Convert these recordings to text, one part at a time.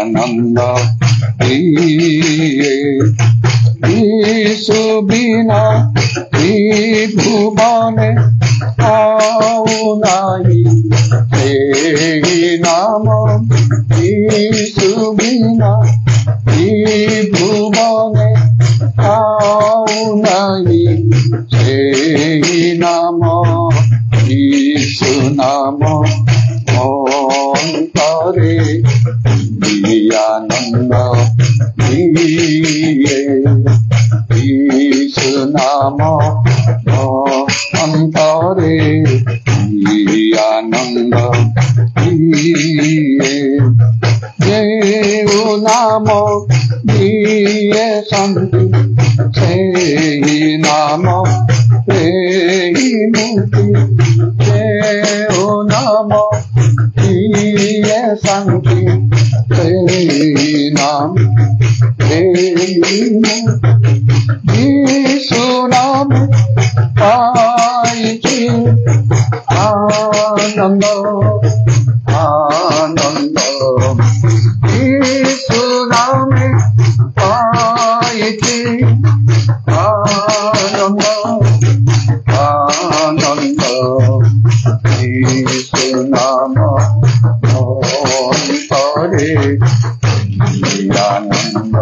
আনন্দ দিয়ে যিশু বিনা ভুবনে আও নাই সেই নাম যিশু বিনা ভুবনে আও নাই সেই নাম যিশু নাম অন্তরে আনন্দ দিয়ে যিশু নাম অন্তরে আনন্দ দিয়ে যেও নাম দিয়ে শান্তি সেই নাম সেই মুক্তি যেও নাম দিয়ে শান্তি সেই নাম যিশু নাম পাইছি আনন্দ আনন্দ যিশু নামে পাইছি আনন্দ আনন্দ যিশু নাম অন্তরে আনন্দ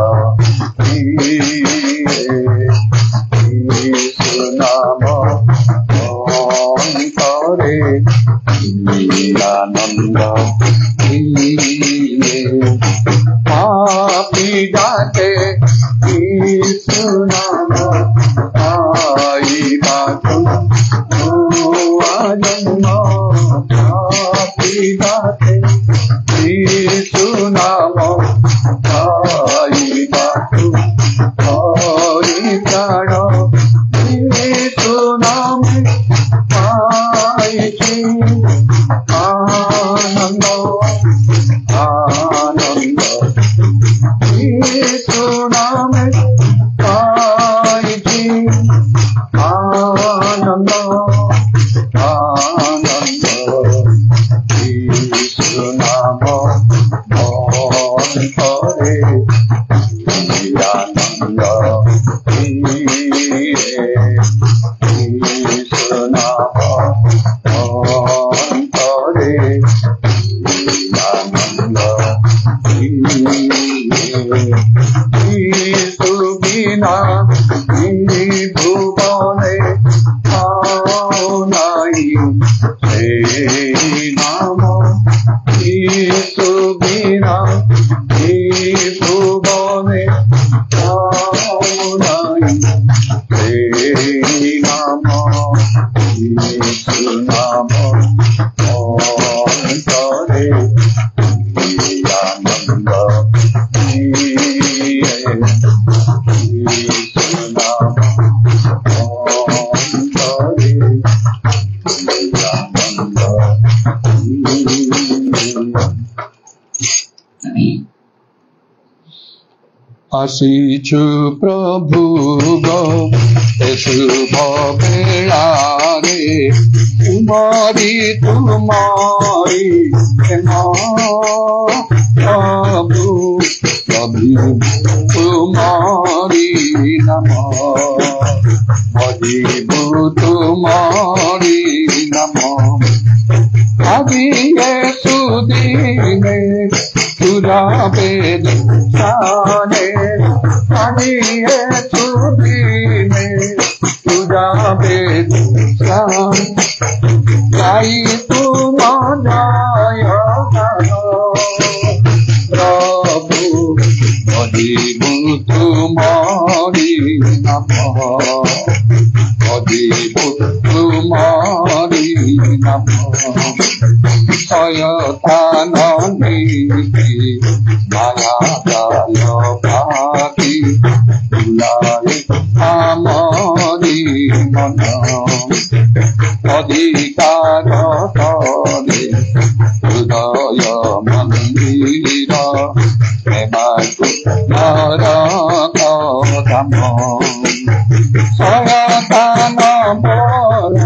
যিশু নাম অন্তরে আনন্দ পাপী ডাকে যিশু নাম পাইবাকু জন্ম পাপী ডাকে যিশু নাম পাইবাকু পরিত্রাণ যিশু নামে পাইছি আনন্দ আনন্দ যিশু নামে পাইছি আনন্দ আনন্দ যিশু নাম অন্তরে আনন্দ যিশু নাম অন্তরে আনন্দ যিশু বিনা ভুবনে আও নাই সেই নাম যিশু বিনা ভুবনে আও নাই সেই নাম যিশু নাম অন্তরে আনন্দ যিশু নাম অন্তরে আনন্দ আসিছু প্রভু গো শুভ বেড়ারে তুমারি তুমারি প্রভু কবি তুমারি নাম ভজিবু তুমারি নাম আদিয়ে সুদিনে সুরাবে সানে আদিয়ে সুদিনে সুরাবে সান গাই তুমায় প্রভু ভজিবু তুমারি নাম ভজিবু তুমারি নাম শয়তান নীতি মায়া জাল পাখি বুলাই আমরি মন অধিকার করে হৃদয় মন্দির প্রেমাকু নরক ধাম শয়তান বল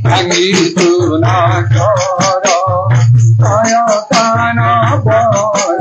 ভাঙি তুনা কর শয়তান বল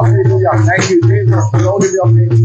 Hallelujah. Thank you, Jesus. Glory to your name.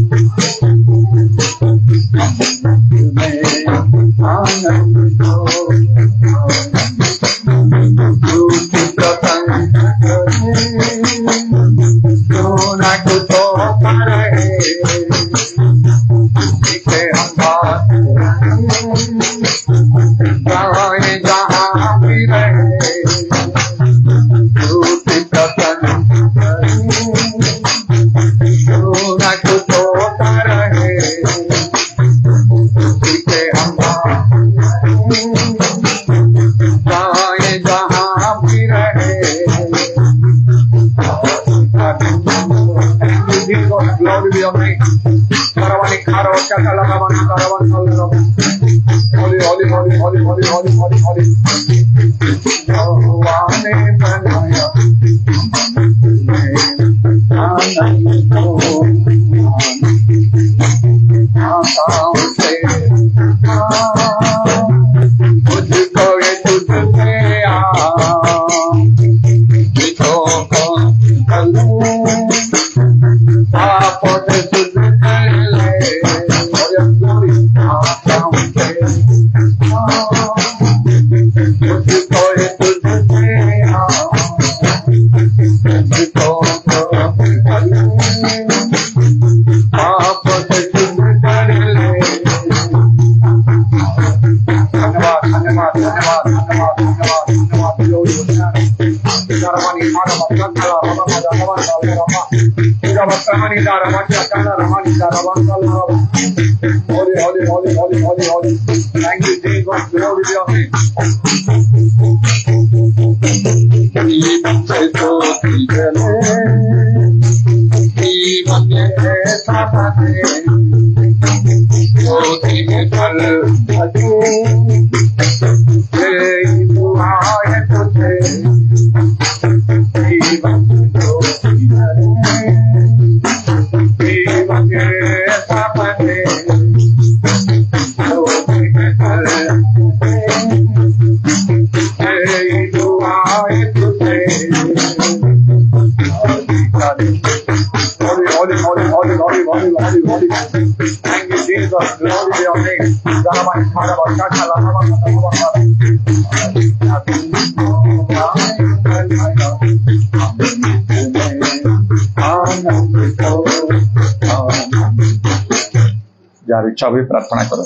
Jar इच्छा भी प्रार्थना करो।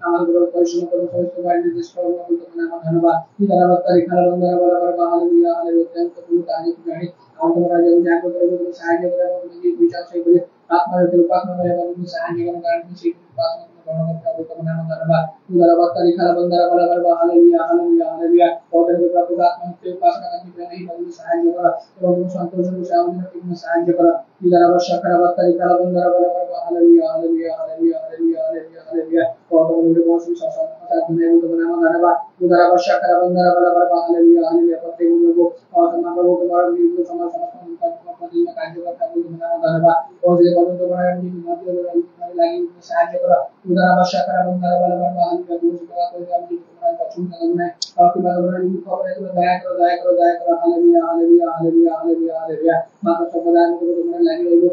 আমাদের পরিশ্রম করে সমস্ত বাড়ি নির্দেশ করবো তোমার নাম ধন্যবাদ পিতার বার্তারি খালা বন্ধুরা বলা বলা হালেলুয়া হালেলুয়া তো তুমি তাহলে কি জানি আমাদের রাজা জানতে করে তুমি সাহায্য করে তুমি বিচার সেই করে আপনার উপাসনা করে তুমি সাহায্য করে কারণ সেই উপাসনা গণনা করতে তোমার নাম ধন্যবাদ পিতার বার্তারি খালা বন্ধুরা বলা বলা হালেলুয়া হালেলুয়া হালেলুয়া ওদের প্রভু আত্মাকে উপাসনা করতে নেই তুমি সাহায্য করা এবং সন্তোষ সাহায্য তুমি সাহায্য করা পিতার আবশ্যক বার্তারি খালা বন্ধুরা বলা বলা hallelujah hallelujah hallelujah hallelujah hallelujah hallelujah ওদের মৌসুম শাসন কথা তুমি তোমার নাম ধন্যবাদ পিতার আবশ্যক বন্ধুরা বলা বলা হালেলুয়া হালেলুয়া প্রত্যেক লোক তোমার প্রভু তোমার নির্ভর সমাজ সমস্ত কার্যকর্তা তোমার নাম ধন্যবাদ ওদের বন্ধু তোমার মধ্যে লাগি সাহায্য করা পিতার আবশ্যক বন্ধুরা বলা বলা হালেলুয়া তুমি সেবা করে আমি তোমার পছন্দ করবে কিংবা তোমরা খবরে তুমি দয়া করো দয়া করো দয়া করো hallelujah hallelujah hallelujah hallelujah hallelujah মাত্র সর্বদা আমি তোমার লাগি রইব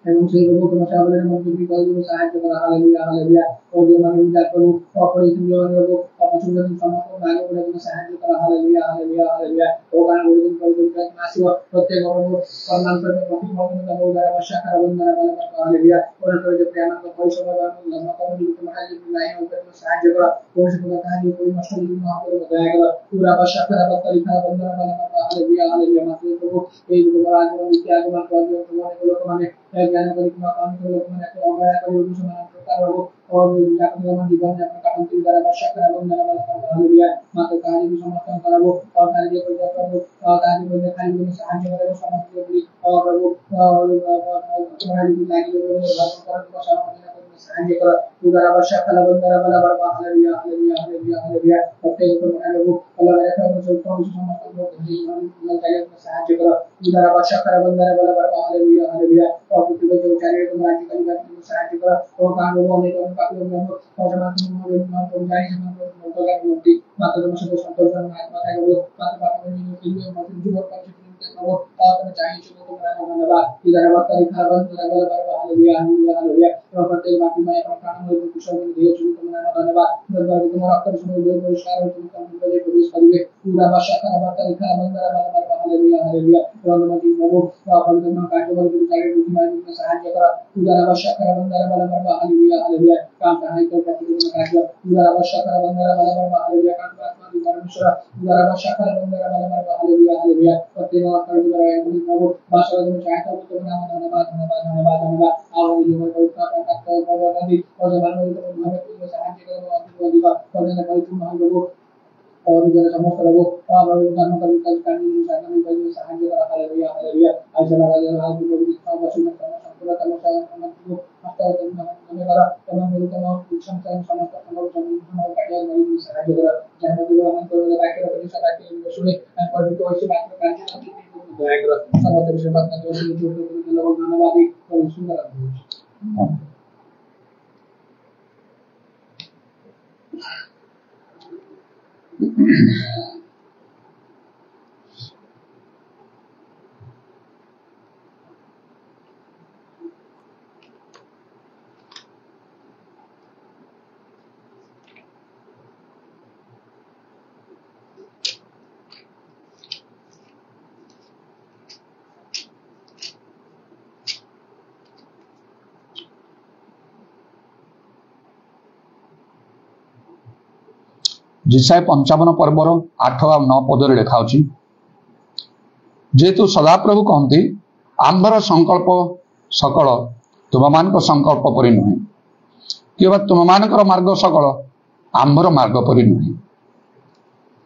এবং সেই প্রভু তোমার আমাদের মধ্যে বিকল্পগুলো সাহায্য করা হালেলুয়া হালেলুয়া ও যে মানে যা করো অপরিচিত জীবনের রোগ অপছন্দ সমস্ত ভালো করে তুমি সাহায্য করা হালেলুয়া হালেলুয়া হালেলুয়া ও গান গুরুদিন পরিবর্তন আসিব প্রত্যেক অপরাধ সম্মান করবে প্রতিমত দাও দ্বারা আশা বন্ধনা বলা হালেলুয়া ওরা করে যে প্রেম আর পরিশ্রম আর লম্বা করে তোমার কাছে নাই ওকে সাহায্য করা পরিশ্রম কাজ করে নষ্ট জীবন না করে দয়া করো পুরা আশা করা বার্তারি খারাপ বন্ধনা বলা হালেলুয়া হালেলুয়া মাত্র প্রভু এই তোমার আজীবন নিত্য আগমন করবে তোমার লোক মানে জ্ঞান করি কিংবা কাম করে লোক মানে একটা অবহেলা করে অনুসরণ প্রকার হবো और जाकर हम जीवन में अपना काम की द्वारा वर्षा करा बंद करना वाला हालेलुया मात्र कार्य की समर्थन कराबो और कार्य को करबो कार्य को खाली को सहायता करेबो समाज को भी और प्रभु तुम्हारी भी लागी को करने को सहायता करो द्वारा वर्षा करा बंद करना वाला हालेलुया हालेलुया हालेलुया हालेलुया प्रत्येक को प्रभु अल्लाह रखा को समस्त को जीवन में सहायता करो द्वारा वर्षा करा बंद करना वाला हालेलुया हालेलुया और पुत्र को चाहे तुम राज्य का सहायता करो और काम को अनेक काफी लोग और समाज में जाने से मतलब मुक्ति माता तुम्हारे साथ संतोष में आत्मा का वो माता बात में के लिए मतलब जीवन का चित्र वो और चाहिए जो तुम्हारा धन्यवाद इधर बात करी खावन बराबर हालेलुया हालेलुया हालेलुया और प्रत्येक बात में अपना काम में कुशल में दिए जो तुम्हारा धन्यवाद दरबार तुम्हारा अक्सर समय बहुत परिष्कार और तुम काम में प्रवेश करिए पूरा भाषा का बात करी खावन बराबर हालेलुया हालेलुया और नमस्ते प्रभु अपन तुम कार्य में जो कार्य में तुम्हारी सहायता करा पूरा भाषा का बराबर हालेलुया हालेलुया काम सहाय को प्रतिदिन कार्य पूरा भाषा का बराबर हालेलुया काम आत्मा की परमेश्वर पूरा भाषा का बराबर हालेलुया हालेलुया प्रत्येक कार्य द्वारा अपनी प्रभु भाषा में चाहता हूं तो नाम धन्यवाद धन्यवाद धन्यवाद धन्यवाद आओ जीवन को का प्रभु नदी और जब हम हमें को सहायता करो और दिवा करने का तुम हम लोगों और जन समस्त लोगों और कर्म का करने में सहायता करा हालेलुया हालेलुया ऐसा लगा जब हम लोग का वचन में संपूर्ण तमसा को हस्ता करने वाला तमाम लोग तमाम शिक्षण का समस्त समूह समूह कार्य में सहायता करा जहां जो हम तो लगा के रखने सदा के सुने और भी कोई बात कार्य दया करा समस्त विषय बात जो लोग धन्यवाद और सुंदर जिसाय 55 पर्वर 8 और 9 पदरे लिखा अछि जेतु सदाप्रभु कहते आंबर संकल्प सकल तुम मान संकल्प परि नुहे कि तुम मान मार्ग सकल आंबर मार्ग परि नुहे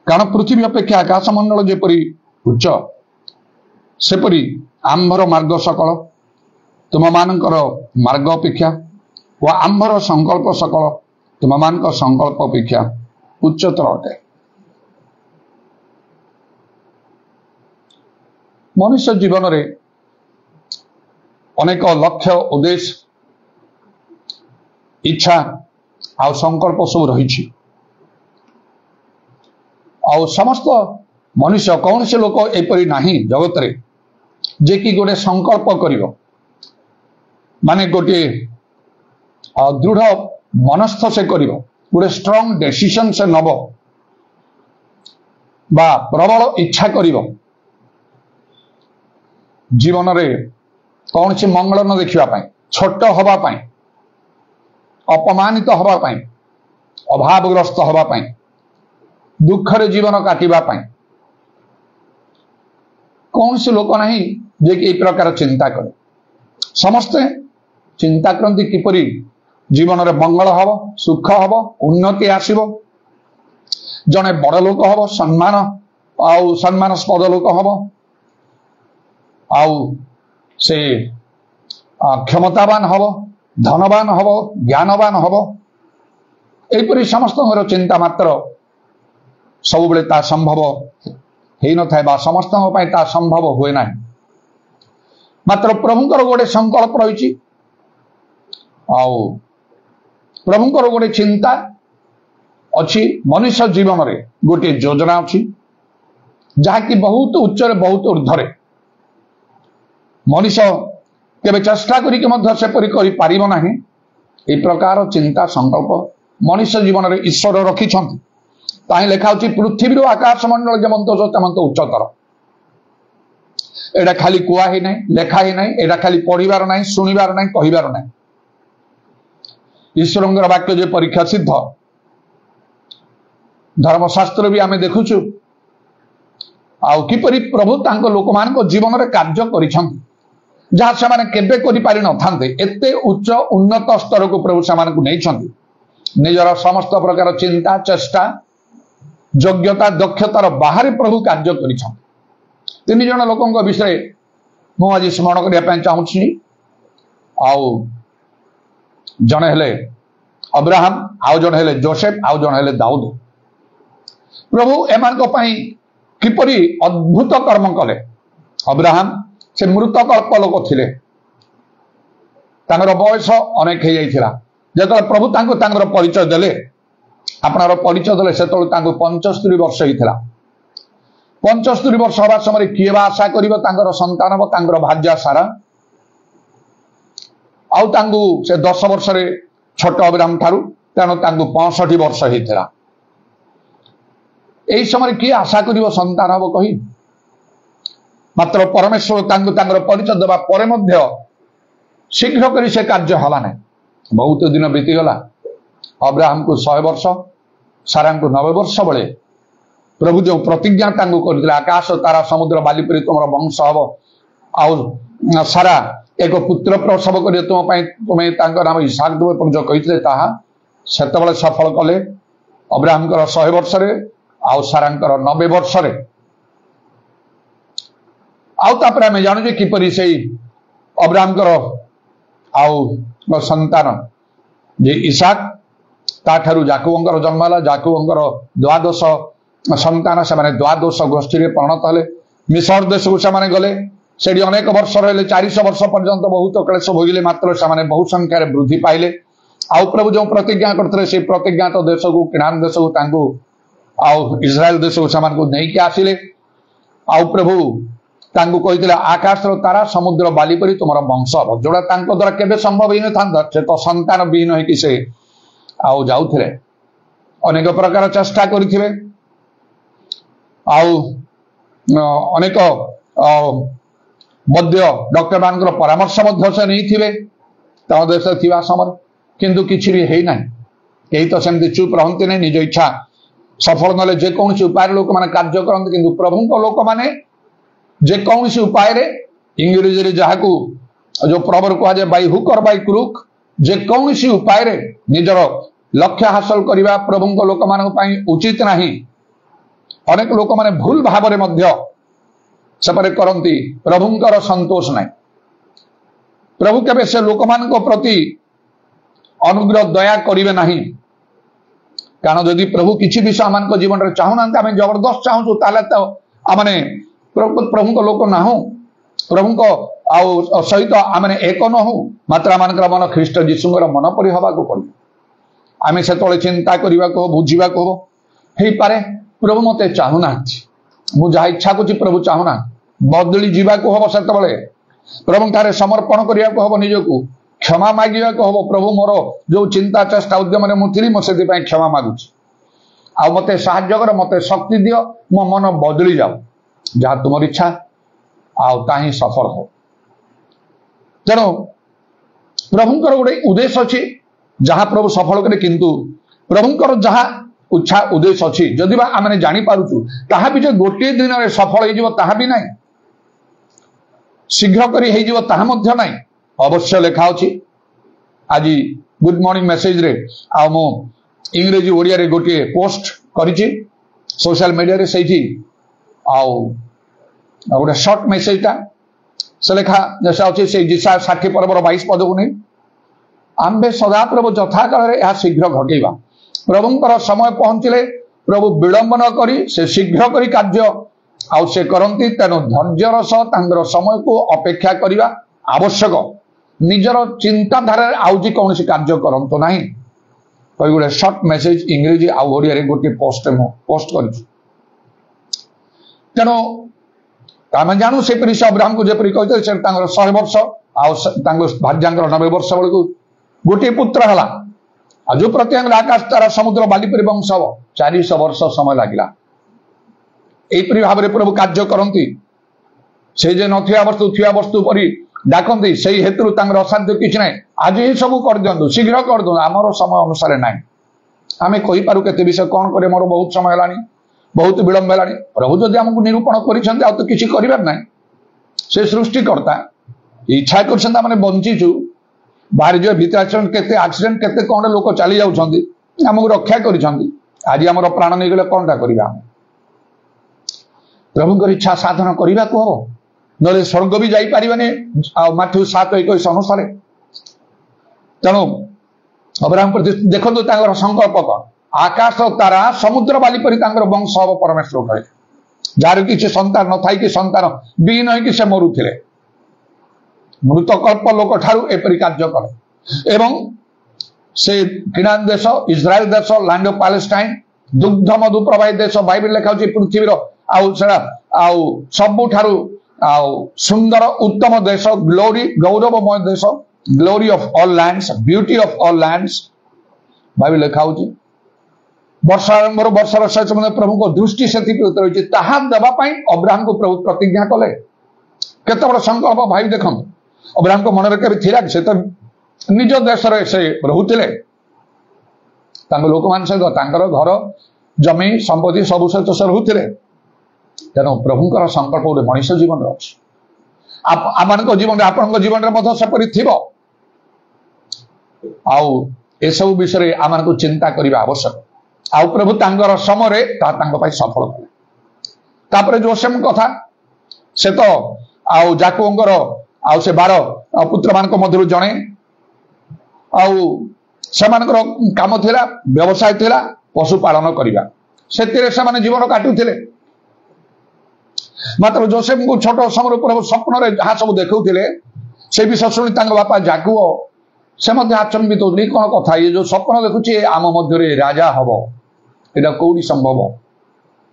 कारण पृथ्वी अपेक्षा आकाश मंडल जेपरी उच्च सेपरी आंबर मार्ग सकल तुम मान मार्ग अपेक्षा व आंबर संकल्प सकल तुम मान संकल्प अपेक्षा उच्चतर अटे मनुष्य जीवन रे अनेक लक्ष्य उद्देश्य इच्छा आ संकल्प सब रही समस्त मनुष्य कौन से लोक एपरी नहीं जगत रे जे कि गोटे संकल्प करिवो माने गोटे दृढ़ मनस्थ से करिवो गोटे स्ट्रॉन्ग डिसीजन से नब बा प्रबल इच्छा करिवो जीवन रे कौन सी मंगल न देखा छोट हवा अपमानित हवा अभावग्रस्त हवा पाई दुखरे जीवन काटिबा पाई कौन से लोक नहीं जे कि प्रकार चिंता करे समस्ते चिंता करती किपरि जीवन में मंगल हम सुख हम उन्नति आसब जड़े बड़ लोक हम सम्मानस्पद लोक हम से क्षमतावान हम धनवान हम ज्ञानवान हम यहपरी समस्त चिंता मात्र सब बेले ता संभव हो न था समस्त ता संभव हुए ना मात्र प्रभुंकर गोटे संकल्प रही प्रभुंकर गोटे चिंता अच्छी मनुष्य जीवन में गोटे योजना अच्छी जहाँकि बहुत उच्चरे बहुत ऊर्धरे मनुष्य केवे चेष्टा करपरि करना ए प्रकार चिंता संकल्प मनुष्य जीवन में ईश्वर रखिंट ताही लेखा होची पृथ्वी आकाश मंडल जमंत तेमंत उच्चतर एटा खाली कुआ ही नहीं लेखा ही नहीं एटा खाली पढ़िबार नहीं शुणिबार नहीं कहिबार नहीं ईश्वरंकर वाक्य जो परीक्षा सिद्ध धर्मशास्त्र भी आमे देखुछु आउ किपरि प्रभु तांको लोकमान को जीवन में कार्य करिछंती जहाँ से केबे करि पारि न थांते एते उच्च उन्नत स्तर को प्रभु से नहीं छंती निजर समस्त प्रकार चिंता चेष्टा योग्यता दक्षतार बाहर प्रभु कार्य करिछंती तीन जन लोकों विषय मुझे स्मरण करने चाहूँगी आउ जड़े हेले अब्राहम आउ जड़े हेले जोसेफ आउ जड़े हेले दाऊद प्रभु एमान किपरि अद्भुत कर्म कले अब्राहम से मृतकल्प लोक थिले तांगर बयस अनेक हो जाइथिला जेतले प्रभु तांको तांगर परिचय देले आपनार परिचय देले सेतले तांको 75 वर्ष होइथिला 75 वर्ष हवा समय किए आशा करिवो तांगर संतान हो तांगर भार्या सारा आउ तांगु से 10 वर्ष रे छोट अब्राहम ठारू तेणु तांगु 65 वर्ष होइथिला एई समय किए आशा करिवो संतान हो कहि मात्र परमेश्वर तांगु तांगर परिचय देबा परे मध्य शीघ्र करी से कार्य हला नै बहुत दिन बीती गला अब्राहम को 100 वर्ष सारा को 90 वर्ष बळे प्रभु जो प्रतिज्ञा तांगु करथिला आकाश तारा समुद्र बालीपरि तुमर वंश हबो आउ सारा एक पुत्र प्रसव कर तुम्हें नाम इसाक देव जो कही से सफल कले अब्राहम 100 वर्ष आउ सारा 90 वर्ष आउे आम जानू किपरि से अब्राहम आउ संतान जे इसाक ताठारु जाकुबंकर जन्म है जाकुबंकर द्वादश संतान से द्वादश गोष्ठी में परिणत हेले मिसर देश को से गले से अनेक वर्ष रहे 400 वर्ष पर्यंत बहुत क्लेश भोगिले मात्र से बहु संख्यार वृद्धि पाइले आउ प्रभु जो प्रतिज्ञा करते से प्रतिज्ञात देश को किनान देश को आउ इस्राएल देश को नहीं आसिले आउ प्रभु तांगु कहिथिले आकाश तारा समुद्र बाली परि तुमर वंश हम जोड़ा तांको द्वारा केबे संभव ही था से तो संतान विहीन होइकि से आउ जाउथिले अनेक प्रकार चेष्टा करिथिबे आउ अनेक मध्य डॉक्टर मान परामर्श से नहीं थे तम देश थी समय किंतु किसी भी है ना कहीं तो सेमती चुप रहती नहीं निज इच्छा सफल ना जेकोसी उपाय लोक मैंने कार्य करते किंतु प्रभु लोक मैंने जेकोसी उपाय इंग्रेजी जहाँ को जो प्रवर कहुए बाई हुक और बाई क्रुक जेकोसी उपाय निजर लक्ष्य हासिल करने प्रभु लोक मान उचित नहीं अनेक लोक मैंने भूल भाव सेपरे करती प्रभुंकर संतोष नहीं प्रभु केबे से लोक मान प्रति अनुग्रह दया करिवे नहीं कारण जदि प्रभु किसी विषय आम जीवन में चाहूना आम जबरदस्त चाहूँ ताले तो आमने प्रभु लोक ना प्रभु सहित आम एक न हो मात्र आम मन ख्रीष्ट जीशुर मन परी हवा को पड़े आम से चिंता करने को बुझा को हो पारे प्रभु मत चाहूना मुझे जहाँ इच्छा कर प्रभु चाहूना बदली जावाक हम से प्रभु ठारे समर्पण करने को हम निजक क्षमा मांगा को हम प्रभु मोर जो चिंता चेष्टा उद्यम मुझी मुझे क्षमा मागुची आ मत साहाय्य कर मत शक्ति दियो मो मन बदली जाओ जहाँ तुम इच्छा आउ ही सफल हो तेणु प्रभुंकर गोटे उद्देश्य अच्छी जहाँ प्रभु सफल करे किंतु प्रभुंकर जहाँ इच्छा उद्देश्य अच्छी जदि आम जानी पारुचु ताहा भी जो गोटे दिन में सफल हो भी नहीं शीघ्र करी ताहा मध्य नहीं अवश्य लेखा अछि आज गुड मॉर्निंग मेसेज रे आ मो इंग्रेजी ओडिया रे गोटे पोस्ट करिछि सोशल मीडिया रे सही गोटे शॉर्ट मेसेजटा से लेखा जैसा अच्छे से जिसा 60 पर्वर 22 पद को नहीं आम्भे सदाप्रभु यथा काल यह शीघ्र घटेगा प्रभुंकर समय पहुंचले प्रभु विलंब न करी से शीघ्र करी कार्य आउ से करती तेणु धैर्यर सह समय को अपेक्षा करने आवश्यक निजर चिंताधारा आउजी कौन कार्य करंतु नहीं कई गोटे शॉर्ट मेसेज इंग्रेजी आउ ओडिया रे गोटे पोस्ट कर तेणु आम जानू से अब्राहम को जपरी कहते 100 वर्ष भार्यांकर 90 वर्ष बेलू गोटे पुत्र है आ जो प्रत्यंग आकाश तारा समुद्र बाली पर वंश हम 400 वर्ष समय लगिला यहीपरि भाव में प्रभु कार्य करती से जे नथिया वस्तु थिया वस्तु परी डाकती से हेतु असाध्य किसी ना आज ये सब कर दिंतु शीघ्र कर दिंतु आमर समय अनुसार ना आम कहीपरू के विषय कौन करे मोर बहुत समय है बहुत विलंब है प्रभु जदि आमको निरूपण कर तो किसी कर से सृष्टिकर्ता इच्छा कर बंचीचु बाहर जो भीतर केते एक्सीडेंट केते कौन लोक चली जाउछंती हमको रक्षा करिसंती आज हमर प्राण नहीं गले कौनटा करिबा प्रभुंकर इच्छा साधन करने को हम नले स्वर्ग भी जाई परिबने माथ्यू 7:21 अनुसार तेणु अब्राहम देखो संकल्प कौन आकाश तारा समुद्र बाली परी वंश हम परमेश्वर कहे जार किसी संतान न थी कि संतान विहीन होगी से मरुले मृतकल्प लोक ठारू एपरी कार्य कले एवं से किनान देश इस्राएल देश लैंड ऑफ पैलेस्टाइन दुग्ध मधु प्रवाहित देश बाइबल लिखा पृथ्वी सबुठारू सुंदर उत्तम देश ग्लोरी गौरवमय देश glory of all lands beauty of all lands Bible लिखा वर्षारंभर वर्षर सहित प्रभु को दृष्टि से रही देवाई अब्राहम को प्रभु प्रतिज्ञा कले केते बड़ संकल्प भाई देखो अब्राहम को मन रखे से तो निज देश से रोते लोक मान सहित घर जमी संपत्ति सब सहित से रोते तेणु प्रभुंकर संकल्प गोटे मनीष जीवन अच्छी आम जीवन आपण जीवन में सेपरी थी आउ विषय आम को चिंता करने आवश्यक आउ प्रभु तांगर समय सफल कले तापर जोसेफ कथा से तो आउ जाकुबंकर आउ से 12 पुत्र मान मध्य जड़े आर काम थिला व्यवसाय थिला पशुपालन करवा से जीवन काटुले मात्र जोसेफ को छोट समय प्रभु स्वप्न जहाँ सब देखुले से विषय शुणी बापा जाकुब से आचंबित होती कौन कथा ये जो स्वप्न देखुचे आम मध्य राजा हम यहाँ कौटी संभव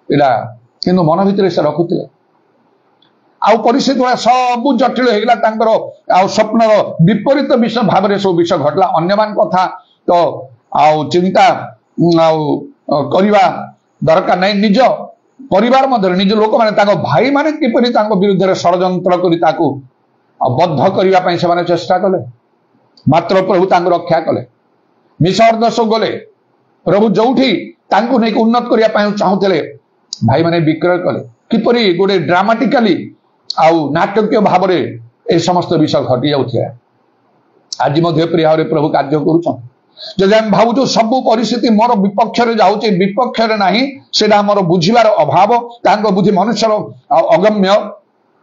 यहाँ कि मन भितर से रखुले आउ परिस्थिति सब जटिल होगा स्वप्नर विपरीत विषय भाव में सब विषय घटला अन्य कथा तो आउ चिंता करवा दरकार नहीं निज परिवार मध्य निज लोक मैंने भाई माने किपरि विरुद्ध में षड्यंत्र कर बद्ध करने से चेष्टा कले मात्र प्रभु रक्षा कले मिसर देश गले प्रभु जोठी नहीं उन्नत करने चाहूले भाई माने विक्रय कले किपरि गोटे ड्रामाटिकाली नाटकीय भाव में ये समस्त विषय घटी जाऊे आज प्रिय भाव प्रभु कार्य करुँच आम भावुँ सब परिस्थिति मोर विपक्ष जाऊे विपक्ष नहीं से मोर बुझार अभाव बुद्धि मनुष्यर अगम्य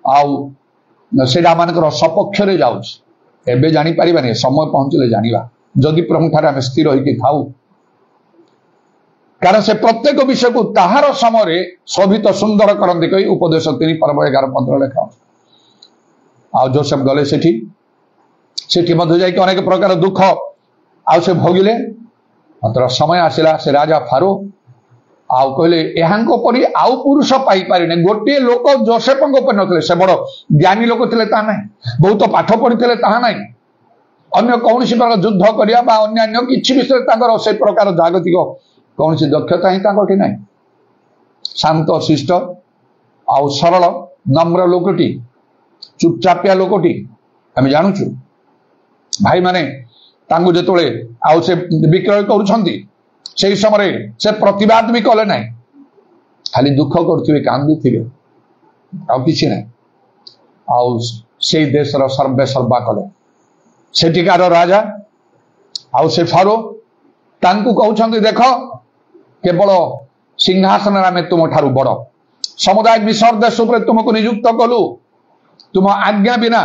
आउा मानकर सपक्ष जाऊे जापर समय पहुंचले जाना जदि प्रभु ठारे आम स्थिर होकर थाऊ कारण से प्रत्येक विषय को ताहार समय शोभित सुंदर करते कही उपदेश 3 पर्व 11-15 लेखा आ जोसेफ गले सेठी अनेक प्रकार दुख आउ से भोगिले मात्र समय आसला से राजा फारो आउ कहले यहाँ परी आउ पुरुष पाई पारे गोटे लोक जोसेफ नथिले से बड़ ज्ञानी लोक थिले ता नहीं बहुत पाठ पढ़ी ता नहीं अन्य कौन प्रकार युद्ध करने अन्य किसी विषय से प्रकार जागतिक कौन सी दक्षता ही ना शांत शिष्ट आउ सरल नम्र लोकटी चुपचापिया लोकटी आम जानूचु भाई माने जो विक्रय कर से समय से प्रतिवाद भी कले ना खाली दुख करुवे कांदुवे आ कि ना से देशर सर्वे सर्वा कले सेठिकार राजा आउ से फारो तांकु कहउछन्ति देख केवल सिंहासन आमे तुम ठारू बड़ समुदाय मिसर देश उपर तुमको नियुक्त कलु तुम आज्ञा बिना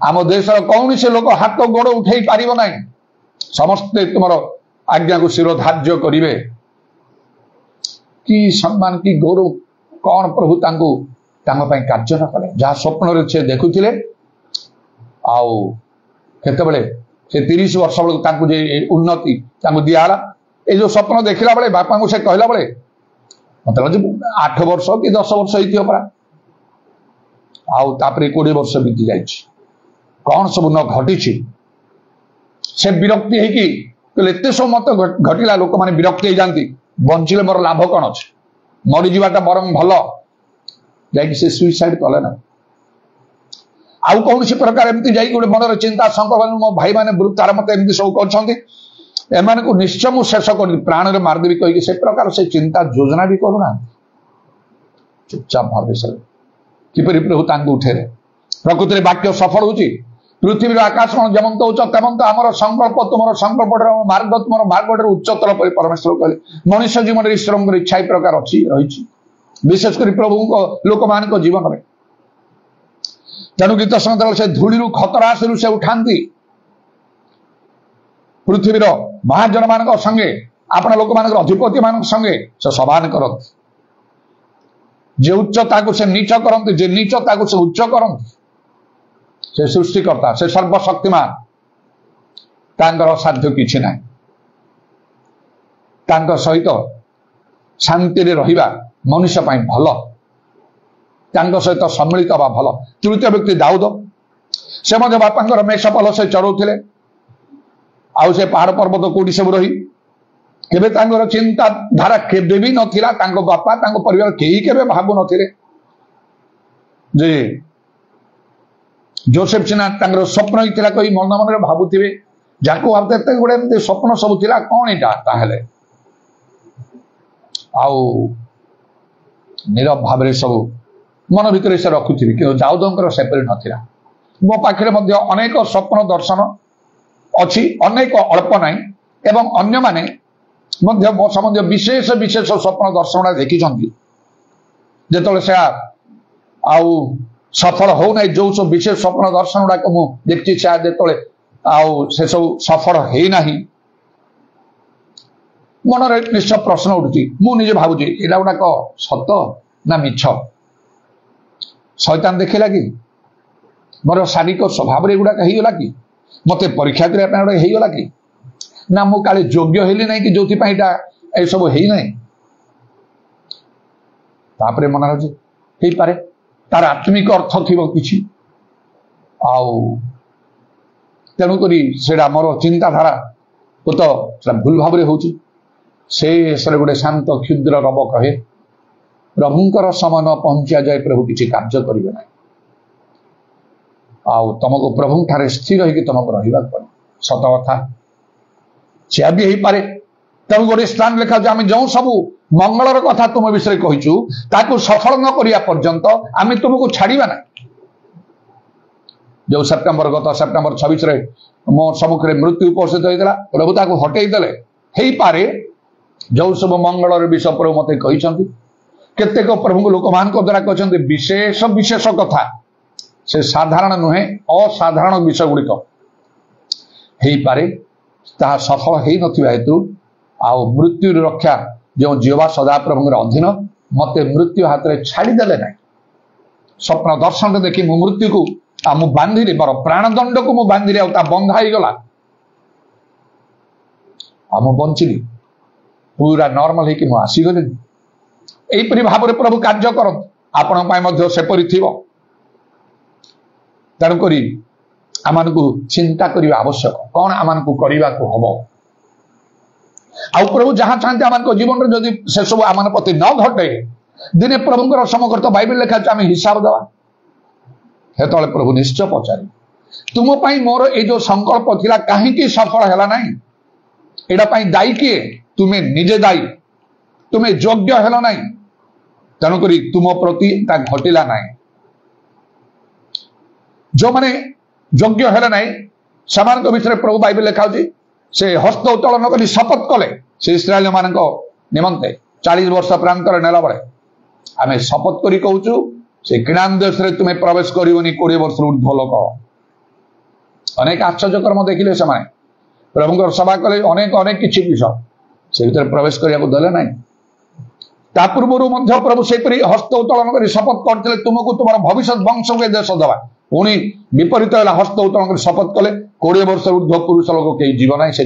आम देशर कौन से लोक हाथ गोड़ उठे पारिब नहीं समस्ते तुमर आज्ञा को शिरोधार्य करिवे कि सम्मान की गौरव कौन प्रभु तांकु तांको पई कार्य न कले जहाँ स्वप्न रे से देखुथिले आउ केतेबेले से 30 वर्ष बेलू तांकु जे उन्नति तांकु दियाला ए जो स्वप्न देखिला बेले बापा को से कहला बेले मतलब 8 वर्ष कि 10 वर्ष होइथियो परा आउ तापरे 20 वर्ष बीती जाइछि कौन सब न घटी से विरक्ति है कि एते सब मत घटिला लोक माने विरक्ति हो जाती बंचिले मोर लाभ कौन अच्छे मरी जीवाटा बरं भल जाकि से सुइसाइड कले ना आउ कौन सी प्रकार एमती जाई गोटे मनर चिंता संकल्प मो भाई माने वृत्तार मत एमती सब कर एमान को निश्चय मु शेष कर प्राण रे मारदेवी कहि से प्रकार से चिंता योजना भी करूना चुपचाप भावे सर किपरि प्रभु तांको उठे प्रकृति वाक्य सफल होची पृथ्वी आकाश कौन जमंत हो तेमंत आमर संकल्प तुम संकल्प मार्ग तुम मार्ग उच्चतर परमेश्वर कहले मनुष्य जीवन ईश्वर इच्छा प्रकार अच्छी रही विशेष कर प्रभु लोक मान जीवन में तेणु गीत संगीत से धूली खतराश से उठाती पृथ्वीर महाजन मान संगे आपण लोक मान अधिपति मान संगे से समान करती जे उच्चता को से नीच करती जे नीचता को से उच्च करती से सृष्टिकर्ता से सर्वशक्तिमान तांकर साध्य किछि नाही तांकर सहित शांति रे रहिबा मनुष्य पाई भल तांकर सहित सम्मिलित हवा भल तृतीय व्यक्ति दाऊद से मध्य बापांकर मेषपाल से चरौथिले आउ से पहाड़ पर्वत कोडी सब रही केबे तांकर चिंता धारा केबे भी नथिला तांको बापा तांको परिवार केही केबे भाबु नथिले जे जोसेफ सिन्हा तांकर स्वप्न होइतिला कहि मन मन रे भाबुथिबे जाको भाबते एते गुडे एमते स्वप्न सब थिला कोन एटा ताहेले आउ नीरव भाव सब मन भितर से रखुथिबे कि दाऊदंकर सेपरि नथिला मो पाखरे मध्य अनेक स्वप्न दर्शन अच्छी अनेक अल्प नाई एवं अन्य माने मध्य मो संबंधी विशेष विशेष स्वप्न दर्शन देखी जेतले से आउ सफल हो ना जो सब विशेष स्वप्न दर्शन गुड़ाक मुझे देखी से आउ से सब सफल है ना मन निश्चय प्रश्न उठुची मुझे भावुची एटा गुड़ाक सत ना मिछ शैतान देखला कि मोर शारीरिक स्वभाव गुड़ाक होगा कि मत परीक्षा करगला कि ना मु काले योग्य हेली ना कि जो सब है ना तापरे मन हो पारे तार आत्मिक अर्थ थी कि तेणुक मोर चिंताधारा को तो भूल भाव से गोटे शांत क्षुद्र रब कहे प्रभुंकर समय न पहुंचा जाए प्रभु किसी कार्य करेंगे ना आउ तुमको प्रभु ठारे स्थिर होगी तुमको रहा पड़े सत कथा से भी हो पारे तेणु गोटे स्थान लिखा आम जो सब मंगलर कथा तुम विषय कहीचु ताकू सफल न करिया पर्यंत आम तुमको छाड़िबा ना जो सेप्टेम्बर गत सेप्टेम्बर 26 मो सम्मुखें मृत्यु उपस्थित होता प्रभु ताकू हटई देले हो पारे जो सब मंगलर विषय पर मत कही केतेक प्रभु लोक मान द्वारा कहते विशेष विशेष कथा से साधारण नुहे असाधारण विषय गुड़िक हो पारे ताहा सफल हो नथिबा हेतु आउ मृत्यु रक्षा जो जीवा सदा प्रभु अधीन मत मृत्यु हाथ में छाड़देले ना स्वप्न दर्शन देखी मु मृत्यु को मु बांधिली मोर प्राणदंड को मु बांधिली आ बंधा ही गला मु बंचिली पूरा नॉर्मल है कि मु आसीगली एपरी भाव में प्रभु कार्य कर आपण सेपरी थी तेणुक आम को चिंता करने आवश्यक कौन आम को करने को हम आउ प्रभु जहाँ चाहते आम जीवन में जदि से सब आम प्रति न घटे दिने प्रभुंर समकृत बाइबल लिखा आम हिसाब देवा हेतु प्रभु निश्चय पचारे तुम मोर ये जो संकल्प थिला कहीं सफल है ना एटा दायी किए तुम्हें निजे दायी तुम्हें योग्य हेल ना तेणुक तुम प्रति घटिला ना जो मैंने योग्य हेले ना से विषय प्रभु बाइबल लिखा से हस्त उत्तोलन कर शपथ कले से इस्राएल मान निमंते 40 वर्ष प्रांतर नेला बेले आम शपथ करी कहूँ से किणान देश में तुम्हें प्रवेश करनी 20 वर्ष ऊर्ध्व लोक अनेक आश्चर्यकर्म देखिले से प्रभुंकर सभा कले अनेक अनेक किसी विषय से भीतर प्रवेश करने को देले ना ता पूर्व प्रभु से हस्त उत्तोलन कर शपथ करते तुमको तुम भविष्य वंश के देश दवा पुणी विपरीत हस्त उत्तोलन कर शपथ कले 20 वर्ष ऊर्ध्व पुरुष लोक कई जीव ना से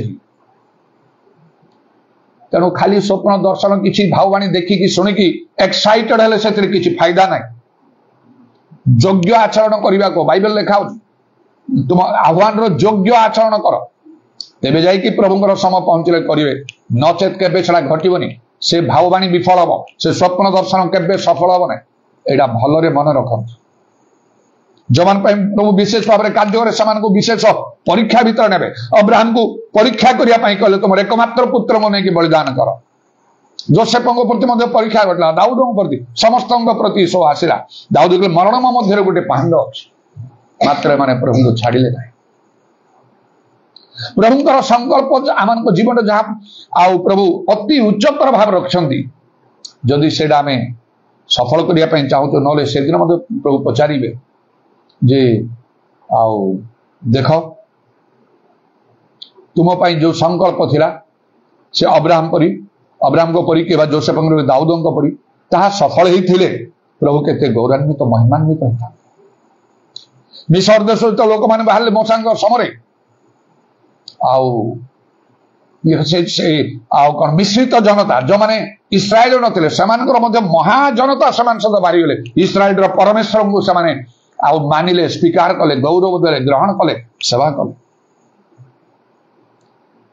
तेणु खाली स्वप्न दर्शन किसी भाववाणी देखिकी शुणिकी एक्साइटेड हेले से किसी फायदा ना योग्य आचरण करने को बाइबल लिखा तुम आह्वान योग्य आचरण कर तेबे जाइकी प्रभुंकर समय पहुंचले करेंगे नचेत केबे छड़ा घटबनी से भाववाणी विफल हम से स्वप्न दर्शन केबे सफल हम ना यहाँ भलरे मन रखत जो मान प्रभु विशेष भाव में कार्य करे विशेष परीक्षा भीतर ने अब्राहम को परीक्षा करने कहले तुम एकमात्र पुत्र को नहीं बलिदान कर जोसेफ प्रति परीक्षा घटला दाऊद प्रति समस्त प्रति सब आसला दाऊद मरण मध्य गोटे पांड अच्छी मात्र माने प्रभु को छाड़िले ना प्रभुंकर संकल्प आम जीवन जहाँ आउ प्रभु अति उच्चतर भाव रखिंट जदि से आम सफल करने चाहूँ ना से दिन प्रभु पचारे जे आउ देख तुम जो संकल्प थिला से अब्राहम को परी के जोसेफ दाऊद को परी ताहा सफल ही थिले प्रभु केते गौरवान्वित महिमान्वित होता मिस्र देश तो लोक मैंने बाहर मोसा समय कौन मिश्रित जनता जो मैंने इस्राएल नथिले से महाजनता से बाहरी गले इस्राएल परमेश्वर को से मानिले स्वीकार कले गौरव देले ग्रहण कले सेवा कले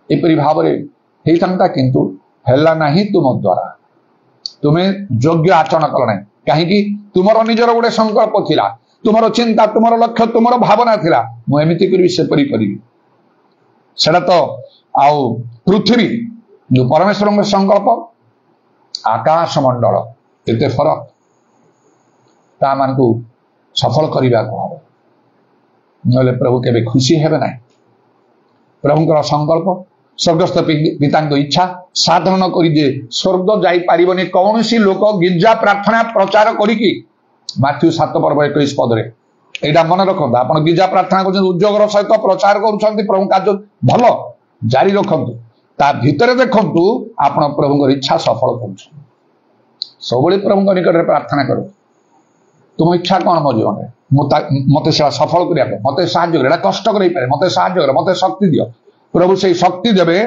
एपरी भाव होता किंतु हेला नहीं तुम द्वारा तुम्हें योग्य आचरण कल ना कहीं तुमर निजर गोटे संकल्प थिला तुमर चिंता तुमर लक्ष्य तुमर भावना थिला मुझे करी सेपरी करी सेटा तो आउ पृथ्वी जो परमेश्वर संकल्प आकाश मंडल केते फरक ता मान को सफल करने को हम ना प्रभु के खुशी हेबे ना प्रभुंकर संकल्प स्वर्गस्थ पिता इच्छा साधन करी स्वर्ग जाई पारिबनी कौन सी लोक गिरजा प्रार्थना प्रचार करी माथ्यू 7 पर्व 21 पद यहाँ मन रखु आप गिरजा प्रार्थना कर उद्योगर सहित प्रचार कर प्रभु कार्य भल जारी रखु ता भितर देखु आप प्रभु इच्छा सफल कर सब प्रभु निकट में प्रार्थना करो तुम इच्छा कौन मो जीवन में मत सफल करने मत साहय कष्ट कर मत साहय मत शक्ति दियो प्रभु से शक्ति देवे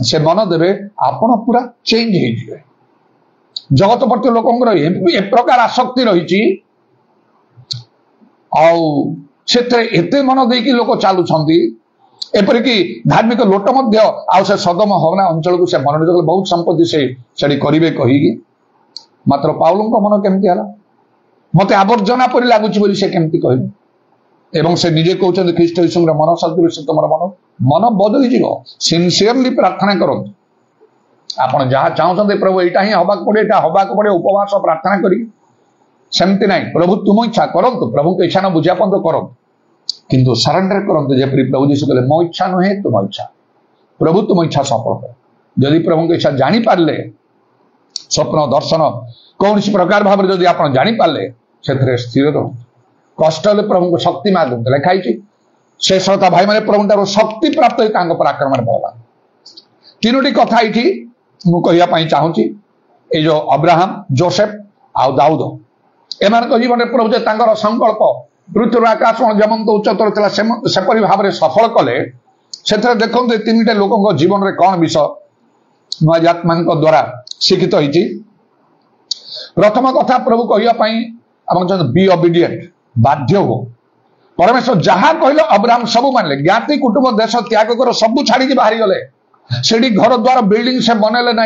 से मन देवे आपण पूरा चेंज हो जगत प्रति लोक ए प्रकार आसक्ति रही आते मन देकी लोक चलुंट एपरिकी धार्मिक लोट से सदम हवना अंचल को से मनोरंजन बहुत संपत्ति से करेंगे कहीकि मात्र पाउल मन केमती है मत आवर्जना परी लगुच से केमती कह एवं से निजे कहते ख्रीष्ट यीशु मन सदृश तुम मन बदली जीव सिनसीयरली प्रार्थना करो आप जहाँ चाहते प्रभु यहाँ ही हवाक पड़े हवाक पड़े उपवास प्रार्थना करमती ना प्रभु तुम इच्छा करंतु प्रभु को इच्छा न बुझा पर्यंत करो किंतु सरेंडर करंतु जपरी प्रभु जीशु कहले मो इच्छा नुहे तुम इच्छा प्रभु तुम इच्छा सफल कर जदि प्रभु को इच्छा जानी पारले स्वप्न दर्शन कौन प्रकार भाव जदि आप जानी पारले से स्थिर रहो कष्ट प्रभु को शक्ति मागते लिखाई से श्रोता भाई मैंने प्रभु शक्ति प्राप्त पर आक्रमण पड़ा 3टी कथा ये मुझे चाहूँगी ये जो अब्राहम जोसेफ आउ दाऊद एम जीवन में प्रभु जो संकल्प पृथ्वी आकाश जमंत उच्चतर था सेपरी भाव में सफल कले से देखते 3टे लोक जीवन में कौन विषय नुआजात्मा द्वारा शिक्षित होती प्रथम कथा प्रभु कहवाई बी ओबीडिएंट बाध्य हो परमेश्वर जहाँ कहले अब्राहम सब मानले ज्ञाति कुटुंब देश त्याग कर सब छाड़ी बाहरी गले से घर द्वार बिल्डिंग से बनले ना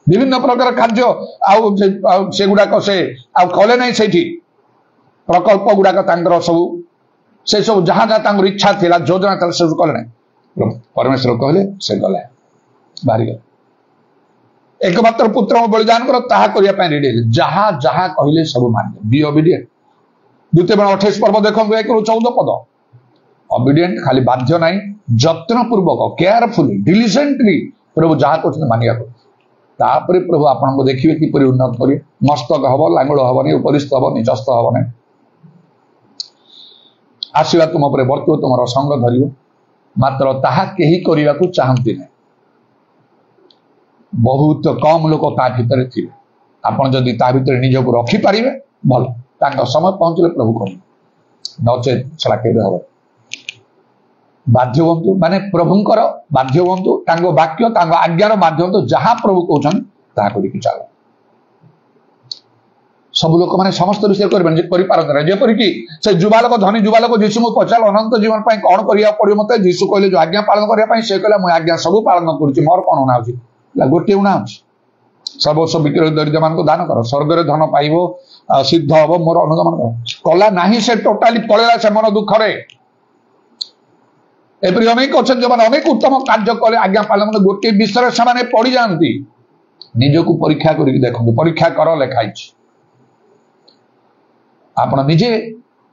विभिन्न प्रकार कार्य से गुड़ाक से कले ना से प्रकल्प गुड़ाक सब से सब जहाँ जहाँ इच्छा थी योजना सब कले ना परमेश्वर कहले से गले बाहरी गले एकमात्र पुत्र बलिदान कर ताहा करिया पय रेडी जहा जहा कहले सब मानियो बी ओबीडिएंट द्वितीय 28 पर्व देखो 1 ରୁ 14 पद ओबीडिएंट खाली बाध्य नहीं जत्न पूर्वक केयरफुली डिलिजेंटली प्रभु जहा कहते मानिया तापर प्रभु आपन को देखिए किपरि उन्नत करिए मस्तक हबो लांगुल हबनी उपरिस्थ हबनी जस्त हबनी आशीर्वा तुम पर वर्तुव तुम संग धरियो मात्र ताहा केही करिया को चाहंती नहीं बहुत कम लोक ता भितर थिबे आपन जदि ता भितर निज को रखी पारिबे भल तांको समय पहुंचले प्रभु करिए नचे छला केबे हबो बाध्य हूँ माने प्रभुंकर बाध्य हूँ तांको वाक्य तांको आज्ञार माध्यम तो जहाँ प्रभु कहते ताहा करिकी चल सब लोक माने समस्त विषय करें जेपरिक से जुबालक धनी जुबालक जीशु मुझे पचार अनंत जीवन पर कौन करा पड़ो मत जीशु कहले जो आज्ञा पालन करने से कहला मुझे आज्ञा सब पालन करुच्ची मोर कौन उणा गोटे उणा सर्वस्व विक्रय दरिद्र मान दान कर स्वर्ग धन पाइब सिद्ध हम मोर अनुगमन कर कला ना से टोटाली पलैला से मन दुखरे एपरी अनेक अच्छा जो अनेक उत्तम कार्य कले आज्ञा पालन गोटे विषय से पड़ जाती निजक परीक्षा करके देखो परीक्षा कर लिखाई आप निजे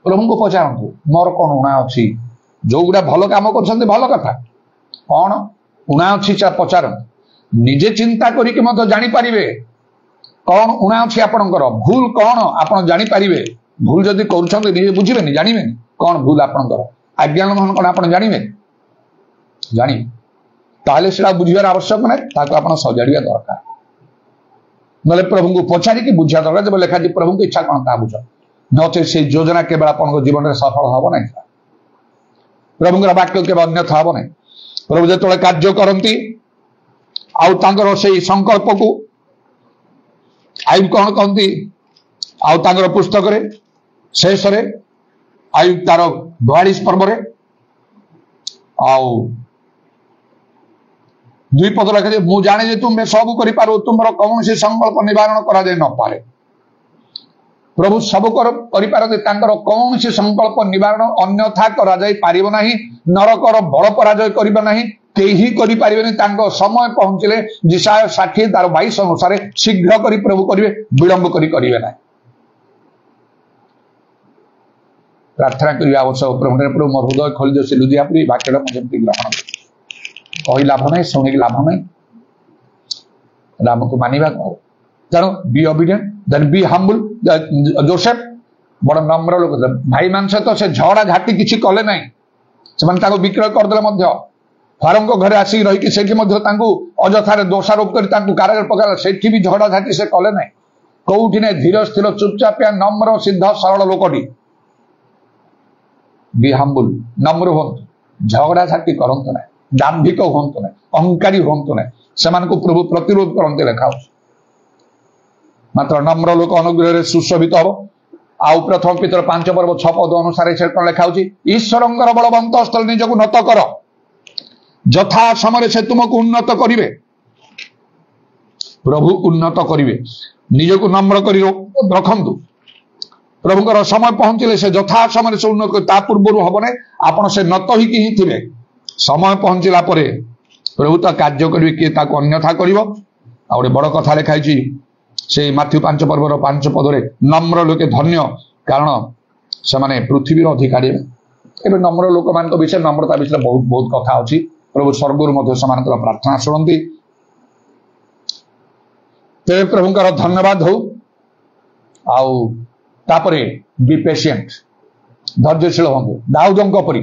प्रभु को पचारतु मोर कौन उणा अच्छी जो गुड़ा भल कम कर भल कथा कौन उणा अच्छी पचार निजे चिंता करके जानीपारे कौन उणा अच्छी आपणकर भूल कौन आप जानीपारे भूल जदि कर बुझे जानवे कौन भूल आपणकर आज्ञा लंघन कौन आप जानवे जानी ताले से बुझार आवश्यक नहीं आप सजाड़ा दरकार ना प्रभु को पचारिक बुझा दरकार जब लिखा प्रभु की इच्छा कौन ता बुझ नचे से योजना केवल आप जीवन में सफल हम ना प्रभुंर वाक्य केवल अन्यथा हम ना प्रभु जो कार्य करती आउर से संकल्प को आयु कौन कहती आउर पुस्तक शेष आयु तार 42 पर्व दुई पद लिखे मु जाने तुम्हें सब कर तुम कौन सी संकल्प निवारण कर न पारे प्रभु सब कर कौन सी संकल्प निवारण अन्यथा करा नरकर बड़ पराजय करिबा नहीं केही करि पारिबेनी तांको समय पहुंचले जिसाय 60 तार 22 अनुसार शीघ्र करी प्रभु करिवे विलंब करी करिवे ना प्रार्थना करिया आवश्यक प्रभु मोर हृदय खोली दे से लुदियापुरी वाक्यटा मजे ग्रहण कही लाभ नहीं शुणिक लाभ नहीं राम को मानिबा तेणु be obedient then be humble Joseph बड़ नम्र लोक भाई मान सहित से झगड़ा झाटी किसी कले ना से विक्रय करदे फारों घरे आसिक रही से अजथार दोषारोप कर कारागार पकाला से भी झगड़ा झाटी से कले ना कौटी ना धीर स्थिर चुपचापिया नम्र सिद्ध सरल लोकटी बी हम्बल नम्र हूँ झगड़ा झाटी करते ना दाम्भिक हूँ ना अहंकारी हूँ ना से प्रभु प्रतिरोध करते लिखा मात्र नम्र लोक अनुग्रह सुशोभित हम आउ प्रथम पितर 5 पर्व 6 पद अनुसार से कौन लिखा ईश्वर बलवंत स्थल निजक नत कर यथा समय से तुमको उन्नत करिवे प्रभु उन्नत करिवे निजक नम्र कर रखंतु प्रभुकर समय पहुंचले से यथा समय से उन्नत ता पूर्व हम ना आपण से नत ही थे समय पहुंचला प्रभु तो कार्य करेंगे किए अन्यथा कर गोटे बड़ कथा लिखाई से माथ्यू 5 पर्वर 5 पदरे नम्र लोके धन्य कारण से माने पृथ्वीर अधिकारी एवं नम्र लोक मान विषय नम्रता विषय बहुत बहुत कथा अच्छी प्रभु स्वर्गर मध्य प्रार्थना शुणती ते प्रभुंकर धन्यवाद हो आउे बी पेशेंट धैर्यशील हूँ दाऊदों परी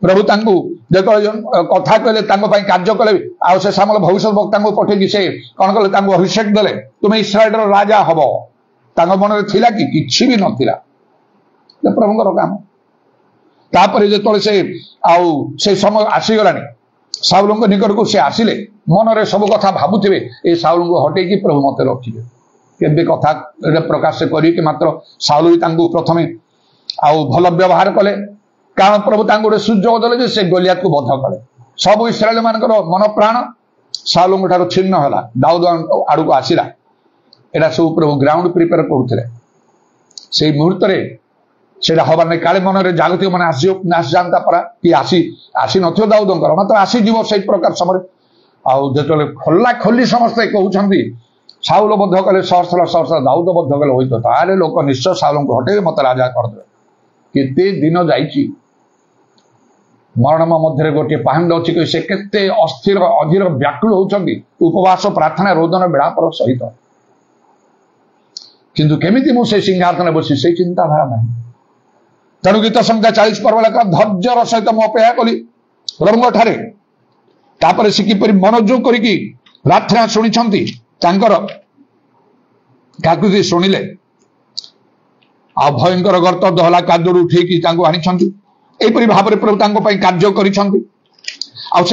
प्रभु तांकु देखो कथा कहले कार्य कले आ से सामल भविष्य वक्ता को पठेकी से कौन कले अभिषेक देले तुम्हें इस्राएल राजा हम मन में थिला कि किछि भी नथिला प्रभुंकर काम तापर जो से समय आसीगलानी साउल निकट को से आसिले मन में सब कथा भावुवे ये साउल को हटेकी प्रभु मत रखिए केबे कथा प्रकाश करी मात्र साउल भी प्रथम भल व्यवहार कले कारण प्रभु गोटे सुजोग देले से गोलियात को बध कले सब इस्राएल मान मन प्राण साउल ठार छिन्न है दाऊद आड़ को आसला यहाँ सब प्रभु ग्राउंड प्रिपेयर करुले से मुहूर्त से हबार नहीं काले मन में जागतिक मैंने आसी जाता परा कि आसी न दाऊदर मात्र आसीज से प्रकार समय आते खोला खोली समस्ते कहते साउल बद्ध कले सहस्र सहस्र दाऊद बद्ध कले हुई तो तारे लोक निश्चय साउल को हटे मत राजा करदे केते दिन जाइए मरण मध्य गोटे पाहंड अच्छी कि से केते अस्थिर अधीर व्याकुल होती उपवास प्रार्थना रोदन बेड़ापर सहित किंतु केमिति मुझे सिंहासन बसी से चिंताधारा ना तेणु गीत संख्या 40 पर्व लेखा धैर्यर सहित मुझे अपेक्षा कली प्रभु ठारे तापर से किपरि मनोयोग करिकी प्रार्थना शुणी काकुति शुणिले आ भयंकर गर्त दहला कादुड़ उठेकी आनी एपरी भाव में प्रभु कार्य कर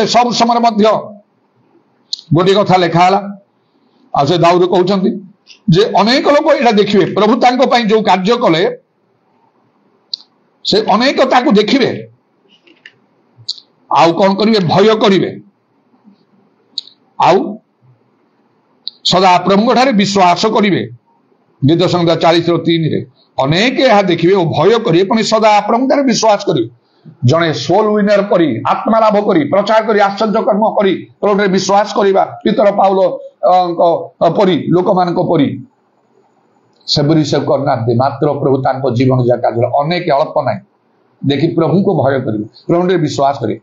सब समय गोटे कथा लिखाला आ दाऊद कहते जे अनेक लोग यहाँ देखिए प्रभु जो कार्य कले से अनेक देखिए आउ कौन करिवे भय करिवे आउ सदा प्रभु ठारे विश्वास करिवे गीत संहिता 40:3 रे अनेक यहाँ देखिए और भय करिवे पुणी सदा प्रभु ठारे विश्वास करिवे जड़े सोल विनर परी आत्मा लाभ करी प्रचार करी आश्चर्य कर्म करी प्रभु ठारे विश्वास करिवा पितर पाउल परी लोक मान परी सेबरी से करना मात्र प्रभु तांको जीवन जाका अनेक अल्प ना देखी प्रभु को भय करिवे प्रभु ठारे विश्वास करिवे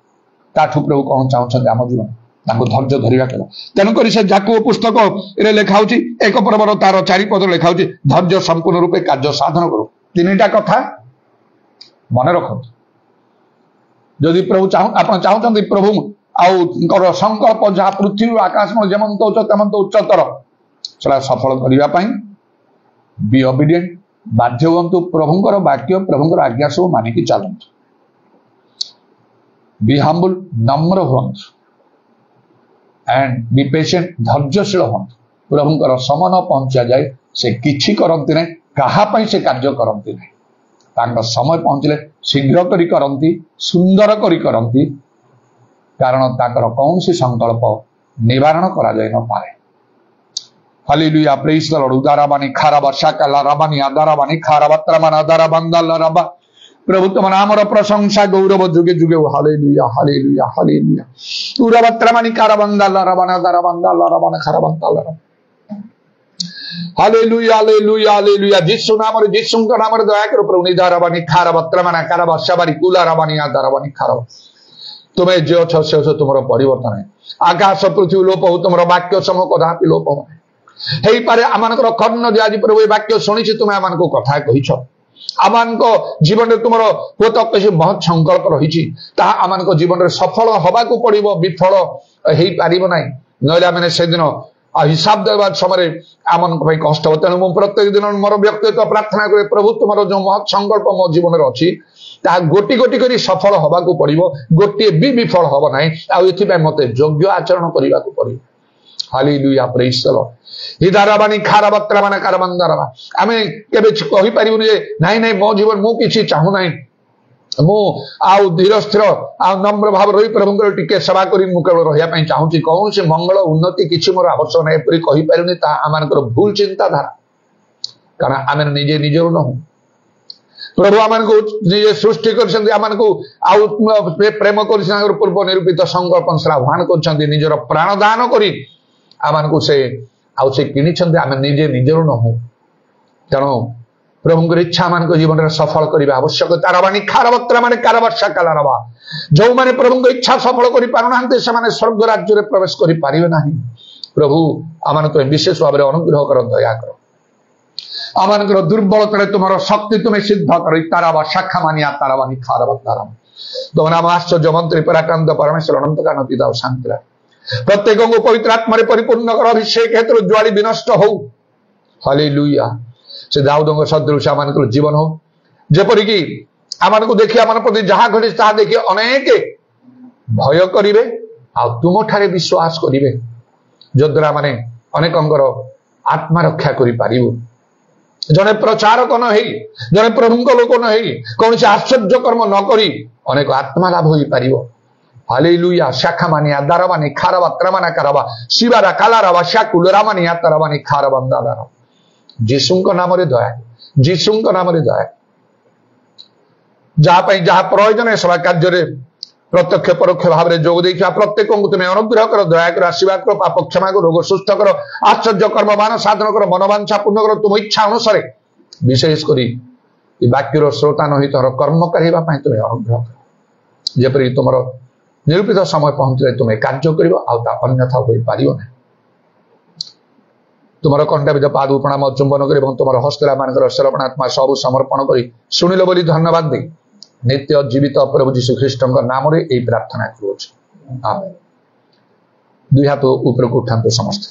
ताठू प्रभु कौन चाहते आम जीवन धैर्य धरवा कला तेणुक से याकूब पुस्तक लिखा एक पर्वर तार 4 पद लिखा धैर्य संपूर्ण रूपे कार्य साधन करो 3टा कथा मन रखु जदि प्रभु आप चाहते प्रभु आउ संकल्प जहाँ पृथ्वी आकाश में जेमंत उच्च तेमंत उच्चतर से सफल करने बी ओबीडिएंट बाध्य हूँ प्रभुंर वाक्य प्रभुंर आज्ञा सब मानिकी चलतु बी हम्बल नम्र हूँ एंड बी पेशेंट धैर्यशील हूँ प्रभुंर समय न पहुंचा जाए से किछि करती ना कहापाई से कार्य करती ना समय पहुंचले शीघ्र करी करती सुंदर करी करती कारण ताकर कौन सी संकल्प निवारण करा जाए न पारे हालेलुया प्रेज द लॉर्ड उदाराबानी खाराबा शाकाला राबानी आदाराबानी खाराबा त्रमना आदाराबांदाला राबा प्रभु तुम नामर प्रशंसा गौरव जुगे जुगे हालेलुया हालेलुया हालेलुया उराबा त्रमनी खाराबांदाला राबाना आदाराबांदाला राबाना खाराबांदाला हालेलुया हालेलुया हालेलुया यीशु नामरे यीशुଙ୍କ नामରେ दया करो प्रभु निदाराबानी खाराबा त्रमना खाराबा शाबारी कुला राबानी आदाराबानी खाराबा तुम्हें जे अच्छ से तुम परिवर्तन है आकाश पृथ्वी लोप हो तुम वाक्य समूह कदापि लोप हो पारे आमानकर कर्ण दे आज प्रभु वाक्य शुणी तुम्हें आम कथा कहीछ आम जीवन तुम हुए तो किसी महत संकल्प रही आम जीवन में सफल हवा को पड़ो विफल हो पार ना ना मैंने से दिन हिसाब देवा समय आम कष्ट हो तेणु मुझे प्रत्येक दिन मोर व्यक्तित्व प्रार्थना करे प्रभु तुम जो महत संकल्प मो जीवन में अच्छी गोटी गोटी कर सफल हवा को पड़ो गोटे भी विफल हम ना मत योग्य आचरण करने को पड़ो हालेलुया प्रेज द लॉर्ड हिदाराबानी खाराबात्राबाना कारबांदाराबा आमे केबे कहि परिबुनी जे नाही नाही मो जीवन मु किछि चाहू नाही मु आउ धीर स्थिर आ नम्र भाव रही प्रभुंकर टिके सेवा करी मु केवल रहिया पई चाहूची कौन से मंगल उन्नति किछि मोर आवश्यक नाही परि कहि परिबुनी ता आमानकर भूल चिंताधारा कारण आमे निजे निजर न प्रभु आमान को निजे सृष्टि कर आमान को आउ प्रेम कर पूर्व निरूपित संकल्प आह्वान कर निजर प्राणदान करी आमान को से आउ से किनी आम निजे निजर न हो तेणु प्रभुंकर इच्छा मान जीवन में सफल करने आवश्यक ताराबानी खारबत्रा माने कारबर्षा कालारबा जो माने प्रभुंकर इच्छा सफल कर पारना से स्वर्ग राज्य में प्रवेश कर पारे ना प्रभु आम तो विशेष भाव में अनुग्रह कर दया कर आम दुर्बलता तुम शक्ति तुम्हें सिद्ध कर ताराबा शाखा मानिया ताराबानी खारबत्तारा तुम नाम आश्चर्य मंत्री पराक्रांत परमेश्वर अनंत कान पिता शांति प्रत्येक को पवित्र आत्मा परिपूर्ण कर अभिषेक हेतु ज्वाली विनष्ट हो हालेलुया से दाऊद सदृश आम जीवन हो जेपरिक आम को देखिए आम प्रति जहाँ घटी ताहा देखिए अनेक भय करेंगे आ तुम ठारे विश्वास करेंगे जद्वारा माने अनेकंकर आत्मा रक्षा कर जड़े प्रचारक न जड़े प्रभुंक लोक न कौन से आश्चर्य कर्म न करी अनेक आत्मा लाभ हो पार हालेलुया शाखा मानिया दाराबानी खाराबा त्रमाना कराबा शिवारा कालाराबा शाकुलरामानी ताराबानी खाराबांदारा जीशुंक नाम रे दया जीशुंक नाम रे दया जहाँ जहाँ प्रयोजन है सब कार्य प्रत्यक्ष परोक्ष भाव में जोग देखा प्रत्येक को तुम्हें अनुग्रह करो दया करो आशीर्वाद करो पाप क्षमा करो रोग सुस्थ करो आश्चर्य कर्मवान साधन करो मनोवांछा पूर्ण करो तुम इच्छा अनुसार विशेषकर वाक्यर श्रोता नहित कर्म करने तुम्हें अनुग्रह कर जपरी तुम निरूपित समय पहुंचले तुम्हें कार्य कर अन्यथा हो पार ना तुम कंठाविध पाद प्रणाम चुंबन कर तुम हस्तरा मान शरवणात्मा सब समर्पण कर शुणिल बोली धन्यवाद दे नित्य जीवित प्रभु जीशु ख्रीष्ट नाम रे प्रार्थना करुच आमेन। दुई हाथ ऊपर को उठाते समस्त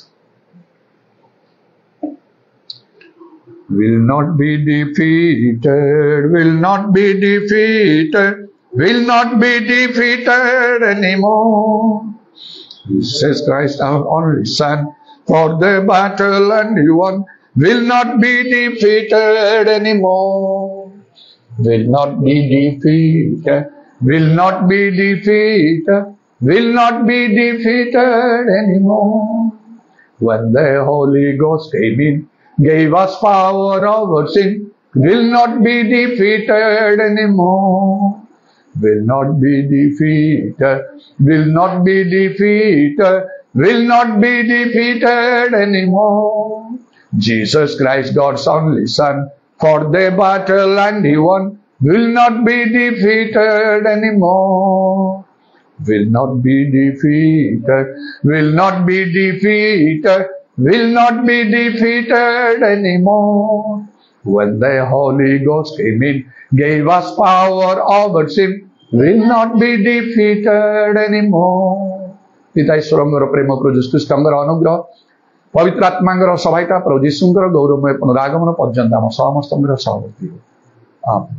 will not be defeated, will not be defeated, will not be defeated anymore. Jesus Christ our only Son for the battle and he won will not be defeated anymore. Will not be defeated, will not be defeated, will not be defeated anymore. When the Holy Ghost came in, gave us power over sin, will not be defeated anymore. Will not be defeated, will not be defeated, will not be defeated anymore. Jesus Christ, God's only Son, for the battle and he won, will not be defeated anymore. Will not be defeated, will not be defeated, will not be defeated anymore. When the Holy Ghost came in, gave us power over sin, will not be defeated anymore. पिता ईश्वर प्रेम प्रभु यीशु ख्रीष्टर अनुग्रह पवित्र आत्मा सहायता प्रभु यीशुंकर गौरवमय पुनरागमन पर्यंत आम समस्त सहवर्ती आमेन।